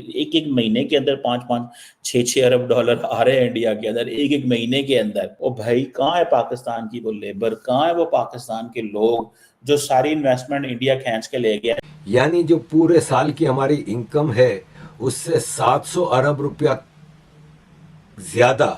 एक एक महीने के अंदर 5-5, 6-6 अरब डॉलर आ रहे हैं इंडिया के अंदर एक एक महीने के अंदर। ओ भाई, कहाँ है पाकिस्तान की वो लेबर, कहाँ है वो पाकिस्तान के लोग जो सारी इन्वेस्टमेंट इंडिया खींच के ले गया। यानी जो पूरे साल की हमारी इनकम है उससे 700 अरब रुपया ज्यादा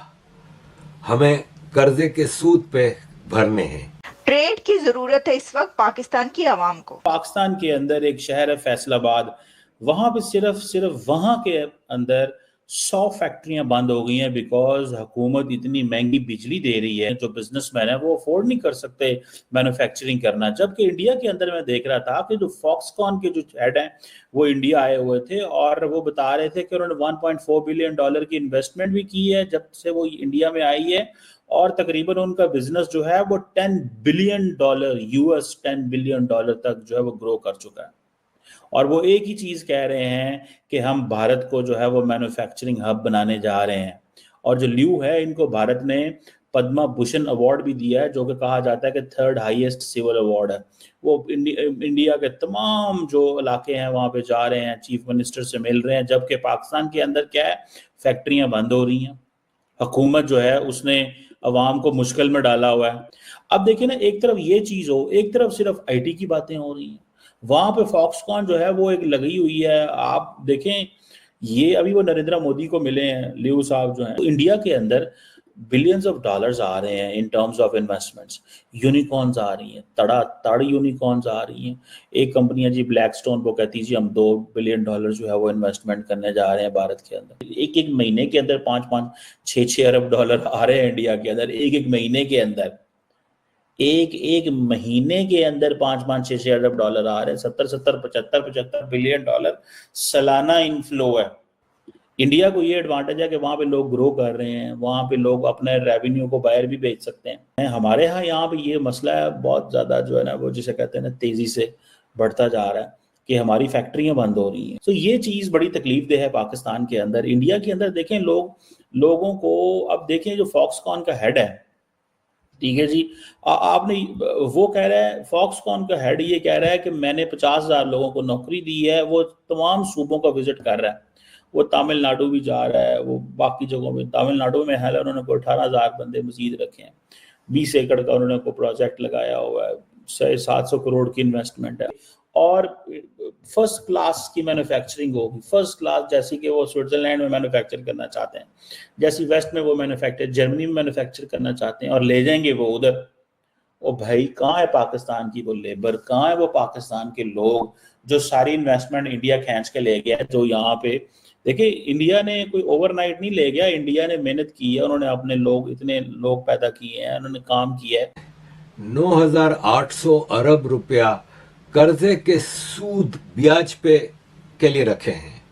हमें कर्जे के सूद पे भरने हैं। ट्रेड की जरूरत है इस वक्त पाकिस्तान की आवाम को। पाकिस्तान के अंदर एक शहर है फैसलाबाद, वहां पे सिर्फ वहां के अंदर 100 फैक्ट्रियां बंद हो गई हैं बिकॉज हुकूमत इतनी महंगी बिजली दे रही है। जो बिजनेसमैन है वो अफोर्ड नहीं कर सकते मैन्युफैक्चरिंग करना। जबकि इंडिया के अंदर मैं देख रहा था कि जो फॉक्सकॉन के जो हेड हैं वो इंडिया आए हुए थे और वो बता रहे थे कि उन्होंने 1.4 बिलियन डॉलर की इन्वेस्टमेंट भी की है जब से वो इंडिया में आई है, और तकरीबन उनका बिजनेस जो है वो 10 billion dollar US 10 billion dollar तक जो है वो ग्रो कर चुका है। और वो एक ही चीज कह रहे हैं कि हम भारत को जो है वो मैन्युफैक्चरिंग हब बनाने जा रहे हैं। और जो ल्यू है, इनको भारत ने पद्मा भूषण अवार्ड भी दिया है, जो कि कहा जाता है कि 3rd हाईएस्ट सिविल अवार्ड है। वो इंडिया के तमाम जो इलाके हैं वहां पे जा रहे हैं, चीफ मिनिस्टर से मिल रहे हैं। जबकि पाकिस्तान के अंदर क्या है, फैक्ट्रियां बंद हो रही हैं, हुकूमत जो है उसने अवाम को मुश्किल में डाला हुआ है। अब देखिए ना, एक तरफ ये चीज हो, एक तरफ सिर्फ आईटी की बातें हो रही हैं, वहां पे फॉक्सकॉन जो है वो एक लगी हुई है। आप देखें, ये अभी वो नरेंद्र मोदी को मिले हैं लियू साहब जो हैं, तो इंडिया के अंदर बिलियंस ऑफ डॉलर्स आ रहे हैं in terms of investments. Unicorns आ रही हैं, तड़ यूनिकॉर्न्स आ रही हैं। एक कंपनी है जी ब्लैकस्टोन, वो कहती है जी हम 2 बिलियन डॉलर जो है वो इन्वेस्टमेंट करने जा रहे हैं भारत के अंदर। एक एक महीने के अंदर 5-5, 6-6 अरब डॉलर आ रहे हैं इंडिया के अंदर एक एक महीने के अंदर। एक एक महीने के अंदर 5-5, 6-6 अरब डॉलर आ रहे हैं। 70-70, 75-75 बिलियन डॉलर सालाना इनफ्लो है। इंडिया को ये एडवांटेज है कि वहां पे लोग ग्रो कर रहे हैं, वहां पे लोग अपने रेवेन्यू को बाहर भी भेज सकते हैं। हमारे यहाँ पे ये मसला है बहुत ज्यादा जो है ना, वो जिसे कहते हैं ना, तेजी से बढ़ता जा रहा है कि हमारी फैक्ट्रियां बंद हो रही हैं। तो ये चीज बड़ी तकलीफ देह है पाकिस्तान के अंदर। इंडिया के अंदर देखें, लोगों को अब देखें, जो फॉक्सकॉन का हेड है, ठीक है जी, आपने वो कह रहा है, फॉक्सकॉन का हेड ये कह रहा है कि मैंने 50,000 लोगों को नौकरी दी है। वो तमाम सूबों का विजिट कर रहा है, वो तमिलनाडु भी जा रहा है, वो बाकी जगहों में। तमिलनाडु में है उन्होंने को 18,000 बंदे मजीद रखे हैं, 20 एकड़ का उन्होंने को प्रोजेक्ट लगाया हुआ है, 700 करोड़ की इन्वेस्टमेंट है। और फर्स्ट क्लास की मैन्युफैक्चरिंग होगी, फर्स्ट क्लास, जैसी कि वो स्विट्जरलैंड में मैन्युफैक्चर करना चाहते हैं, जैसी वेस्ट में वो मैन्युफैक्चर जर्मनी में मैन्युफैक्चर करना चाहते हैं और ले जाएंगे वो उधर। ओ भाई, कहाँ है पाकिस्तान की वो लेबर, कहाँ है वो पाकिस्तान के लोग जो सारी इन्वेस्टमेंट इंडिया खींच के ले गया है। जो यहाँ पे देखिए, इंडिया ने कोई ओवरनाइट नहीं ले गया, इंडिया ने मेहनत की है, उन्होंने अपने लोग, इतने लोग पैदा किए हैं, उन्होंने काम किया है। 9,800 अरब रुपया कर्जे के सूद ब्याज पे के लिए रखे हैं।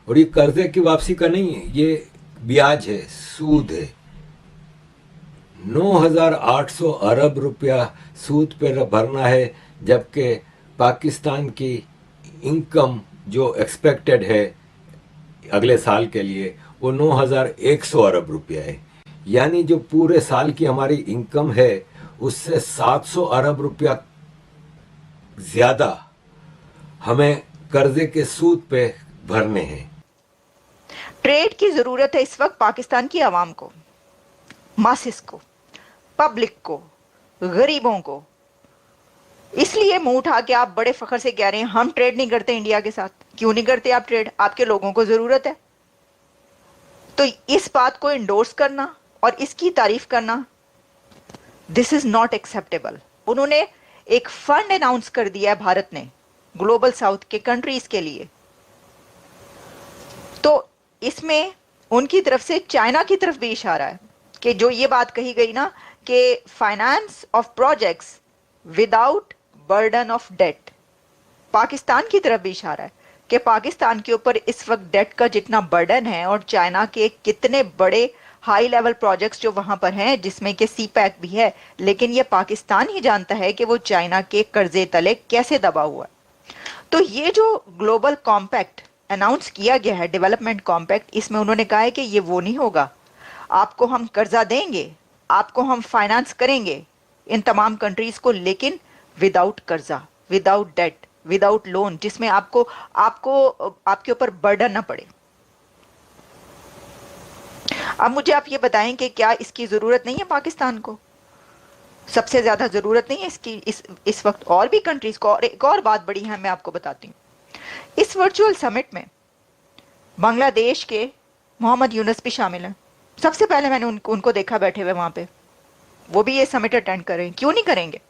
और ये कर्जे की वापसी का नहीं है, ये ब्याज है, सूद है। 9,800 अरब रुपया सूद पे भरना है, जबकि पाकिस्तान की इनकम जो एक्सपेक्टेड है अगले साल के लिए वो 9,100 अरब रुपया है। यानी जो पूरे साल की हमारी इनकम है उससे 700 अरब रुपया ज्यादा हमें कर्जे के सूद पे भरने हैं। ट्रेड की जरूरत है इस वक्त पाकिस्तान की आवाम को, मासिस को, पब्लिक को, गरीबों को। इसलिए मुंह उठा के आप बड़े फखर से कह रहे हैं हम ट्रेड नहीं करते इंडिया के साथ। क्यों नहीं करते आप ट्रेड? आपके लोगों को जरूरत है। तो इस बात को इंडोर्स करना और इसकी तारीफ करना, दिस इज नॉट एक्सेप्टेबल। उन्होंने एक फंड अनाउंस कर दिया है भारत ने ग्लोबल साउथ के कंट्रीज के लिए, तो इसमें उनकी तरफ से चाइना की तरफ भी इशारा है कि जो ये बात कही गई ना कि finance of projects without burden of debt, Pakistan की तरफ भी इशारा है कि पाकिस्तान के ऊपर इस वक्त डेट का जितना बर्डन है और चाइना के कितने बड़े हाई लेवल प्रोजेक्ट्स जो वहां पर हैं, जिसमें कि सी पैक भी है, लेकिन ये पाकिस्तान ही जानता है कि वो चाइना के कर्जे तले कैसे दबा हुआ है। तो ये जो ग्लोबल कॉम्पैक्ट अनाउंस किया गया है, डेवलपमेंट कॉम्पैक्ट, इसमें उन्होंने कहा है कि ये वो नहीं होगा, आपको हम कर्जा देंगे, आपको हम फाइनेंस करेंगे इन तमाम कंट्रीज को, लेकिन विदाउट कर्जा, विदाउट डेट, विदाउट लोन, जिसमें आपको आपको आपके ऊपर बर्डन ना पड़े। अब मुझे आप ये बताएं कि क्या इसकी जरूरत नहीं है पाकिस्तान को? सबसे ज्यादा जरूरत नहीं है इसकी इस वक्त और भी कंट्रीज को। और एक और बात बड़ी है, मैं आपको बताती हूँ, इस वर्चुअल समिट में बांग्लादेश के मोहम्मद यूनुस भी शामिल हैं। सबसे पहले मैंने उनको देखा बैठे हुए वहां पे। वो भी ये समिट अटेंड करें, क्यों नहीं करेंगे?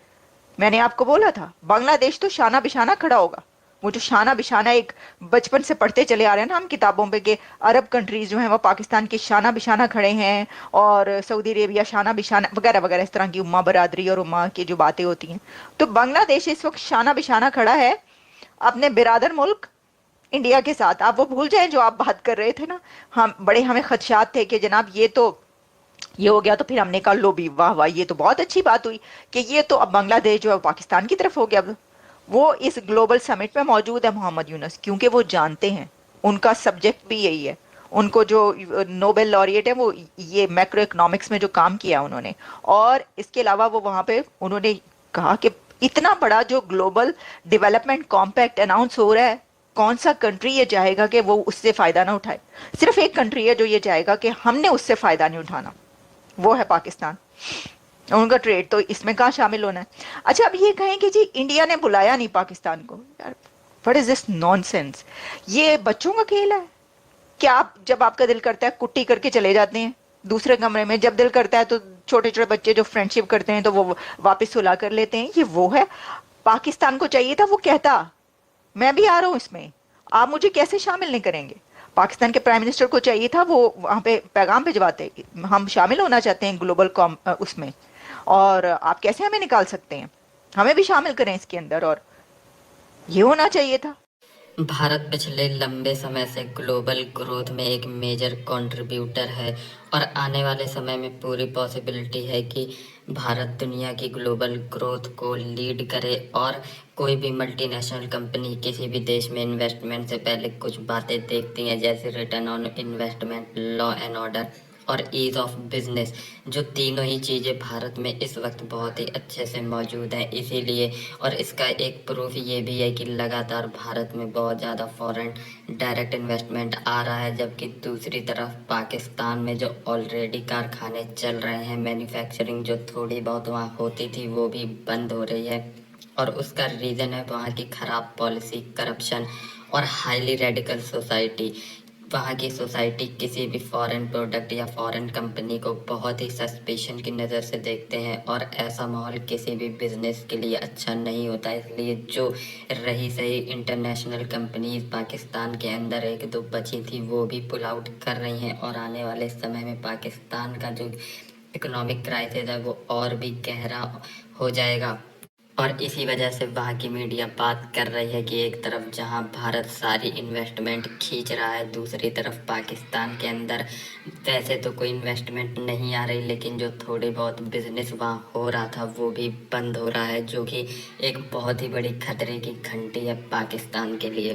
मैंने आपको बोला था बांग्लादेश तो शाना बिशाना खड़ा होगा। वो जो शाना बिशाना एक बचपन से पढ़ते चले आ रहे हैं ना हम किताबों पे, कि अरब कंट्रीज जो हैं वो पाकिस्तान के शाना बिशाना खड़े हैं, और सऊदी अरेबिया शाना बिशाना वगैरह वगैरह, इस तरह की उम्मा बरादरी और उम्मा की जो बातें होती हैं। तो बांग्लादेश इस वक्त शाना बिशाना खड़ा है अपने बिरादर मुल्क इंडिया के साथ। आप वो भूल जाएं जो आप बात कर रहे थे ना, हम बड़े हमें खदशात थे कि जनाब ये हो गया, तो फिर हमने कहा लो भी वाह वाह, ये तो बहुत अच्छी बात हुई कि ये तो अब बांग्लादेश जो है पाकिस्तान की तरफ हो गया। अब वो इस ग्लोबल समिट में मौजूद है मोहम्मद यूनुस, क्योंकि वो जानते हैं उनका सब्जेक्ट भी यही है। उनको जो नोबेल लॉरिएट है वो ये मैक्रो इकोनॉमिक्स में जो काम किया उन्होंने, और इसके अलावा वो वहां पे उन्होंने कहा कि इतना बड़ा जो ग्लोबल डेवलपमेंट कॉम्पैक्ट अनाउंस हो रहा है, कौन सा कंट्री ये चाहेगा कि वो उससे फायदा ना उठाए? सिर्फ एक कंट्री है जो ये चाहेगा कि हमने उससे फायदा नहीं उठाना, वो है पाकिस्तान। उनका ट्रेड तो इसमें कहाँ शामिल होना है? अच्छा, अब ये कहें कि जी इंडिया ने बुलाया नहीं पाकिस्तान को, यार व्हाट इज दिस नॉनसेंस? ये बच्चों का खेल है क्या? आप जब आपका दिल करता है कुट्टी करके चले जाते हैं दूसरे कमरे में, जब दिल करता है तो छोटे छोटे बच्चे जो फ्रेंडशिप करते हैं तो वो वापस सुला कर लेते हैं। ये वो है? पाकिस्तान को चाहिए था वो कहता मैं भी आ रहा हूं इसमें, आप मुझे कैसे शामिल नहीं करेंगे? पाकिस्तान के प्राइम मिनिस्टर को चाहिए था वो वहां पे पैगाम भिजवाते हम शामिल होना चाहते हैं ग्लोबल उसमें, और आप कैसे हमें निकाल सकते हैं? हमें भी शामिल करें इसके अंदर, और ये होना चाहिए था। भारत पिछले लंबे समय से ग्लोबल ग्रोथ में एक मेजर कंट्रीब्यूटर है और आने वाले समय में पूरी पॉसिबिलिटी है कि भारत दुनिया की ग्लोबल ग्रोथ को लीड करे। और कोई भी मल्टीनेशनल कंपनी किसी भी देश में इन्वेस्टमेंट से पहले कुछ बातें देखती हैं, जैसे return on investment, law and order और ईज़ ऑफ बिजनेस, जो तीनों ही चीज़ें भारत में इस वक्त बहुत ही अच्छे से मौजूद हैं। इसीलिए और इसका एक प्रूफ ये भी है कि लगातार भारत में बहुत ज़्यादा फॉरेन डायरेक्ट इन्वेस्टमेंट आ रहा है, जबकि दूसरी तरफ पाकिस्तान में जो ऑलरेडी कारखाने चल रहे हैं, मैन्युफैक्चरिंग जो थोड़ी बहुत वहाँ होती थी वो भी बंद हो रही है। और उसका रीज़न है वहाँ की ख़राब पॉलिसी, करप्शन और हाईली रेडिकल सोसाइटी। वहाँ की सोसाइटी किसी भी फॉरेन प्रोडक्ट या फॉरेन कंपनी को बहुत ही सस्पेशन की नज़र से देखते हैं, और ऐसा माहौल किसी भी बिजनेस के लिए अच्छा नहीं होता। इसलिए जो रही सही इंटरनेशनल कंपनीज पाकिस्तान के अंदर एक दो बची थी वो भी पुल आउट कर रही हैं, और आने वाले समय में पाकिस्तान का जो इकोनॉमिक क्राइसिस है वो और भी गहरा हो जाएगा। और इसी वजह से वहाँ की मीडिया बात कर रही है कि एक तरफ जहाँ भारत सारी इन्वेस्टमेंट खींच रहा है, दूसरी तरफ पाकिस्तान के अंदर वैसे तो कोई इन्वेस्टमेंट नहीं आ रही, लेकिन जो थोड़ी बहुत बिजनेस वहाँ हो रहा था वो भी बंद हो रहा है, जो कि एक बहुत ही बड़ी खतरे की घंटी है पाकिस्तान के लिए।